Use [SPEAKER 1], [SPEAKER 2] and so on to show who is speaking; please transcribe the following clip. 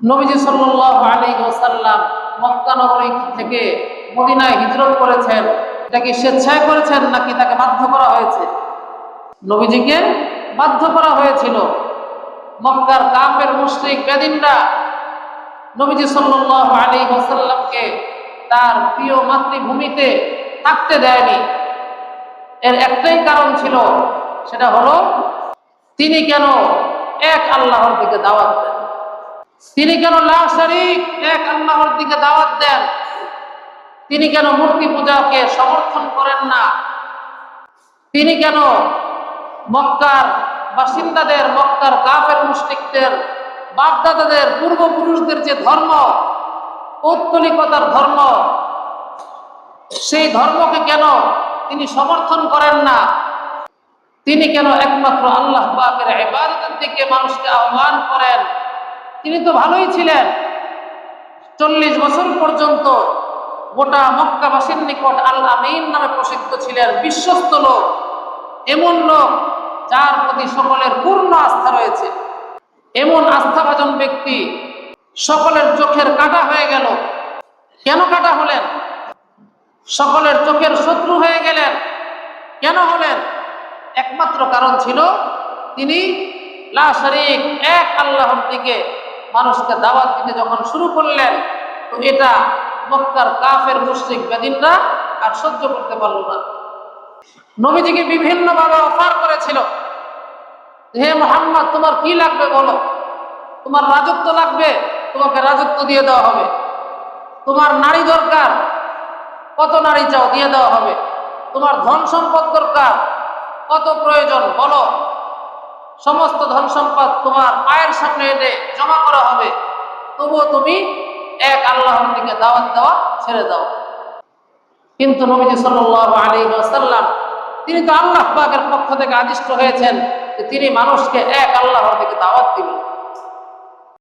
[SPEAKER 1] নবীজি সাল্লাল্লাহু আলাইহি ওয়াসাল্লাম মক্কা নগরী থেকে মদিনায় হিজরত করেছেন। এটা কি স্বেচ্ছায় করেছেন নাকি তাকে বাধ্য করা হয়েছে? নবীজিকে বাধ্য করা হয়েছিল। মক্কার কাফের মুশরিক বেদিনরা নবীজি সাল্লাল্লাহু আলাইহি ওয়াসাল্লামকে তার প্রিয় মাতৃভূমিতে থাকতে দেয়নি। এর একটাই কারণ ছিল, সেটা হলো তিনি কেন এক আল্লাহর দিকে দাওয়াত দেন, তিনি কেন লা শারীক এক আল্লাহর দিকে দাওয়াত দেন, তিনি কেন মূর্তি পূজাকে সমর্থন করেন না, তিনি কেন মক্কার বাসিন্দাদের, মক্কার কাফের মুশরিকদের, বাপদাদাদের, পূর্বপুরুষদের যে ধর্ম, পৌত্তলিকতার ধর্ম, সেই ধর্মকে কেন তিনি সমর্থন করেন না, তিনি কেন একমাত্র আল্লাহ পাকের ইবাদতের দিকে মানুষকে আহ্বান করেন? তিনি তো ভালোই ছিলেন, 40 বছর পর্যন্ত গোটা মক্কাবাসীর নিকট আল আমিন নামে প্রসিদ্ধ ছিলেন, বিশ্বস্ত লোক, এমন লোক যার প্রতি সকলের পূর্ণ আস্থা রয়েছে। এমন আস্থাভাজন ব্যক্তি সকলের চোখের কাঁটা হয়ে গেল। কেন কাঁটা হলেন? সকলের চোখের শত্রু হয়ে গেলেন। কেন হলেন? একমাত্র কারণ ছিল তিনি লা শারীক এক আল্লাহর দিকে মানুষকে দাওয়াত দিতে যখন শুরু করলেন, তো এটা মক্কার কাফের মুশরিক বেদিনরা আর সহ্য করতে পারল না। নবীজিকে বিভিন্নভাবে অফার করেছিল, হে মুহাম্মদ, তোমার কি লাগবে বলো? তোমার রাজত্ব লাগবে, তোমাকে রাজত্ব দিয়ে দেওয়া হবে। তোমার নারী দরকার, কত নারী চাও দিয়ে দেওয়া হবে। তোমার ধন সম্পদ দরকার, কত প্রয়োজন বলো, সমস্ত ধন সম্পদ তোমার পায়ের সামনে এনে জমা করা হবে। তবুও তুমি এক আল্লাহর দিকে দাওয়াত দেওয়া ছেড়ে দাও। কিন্তু নবীজি সাল্লাল্লাহু আলাইহি ওয়াসাল্লাম তিনি তো আল্লাহ পাকের পক্ষ থেকে আদিষ্ট হয়েছেন যে তিনি মানুষকে এক আল্লাহর দিকে দাওয়াত দিবেন।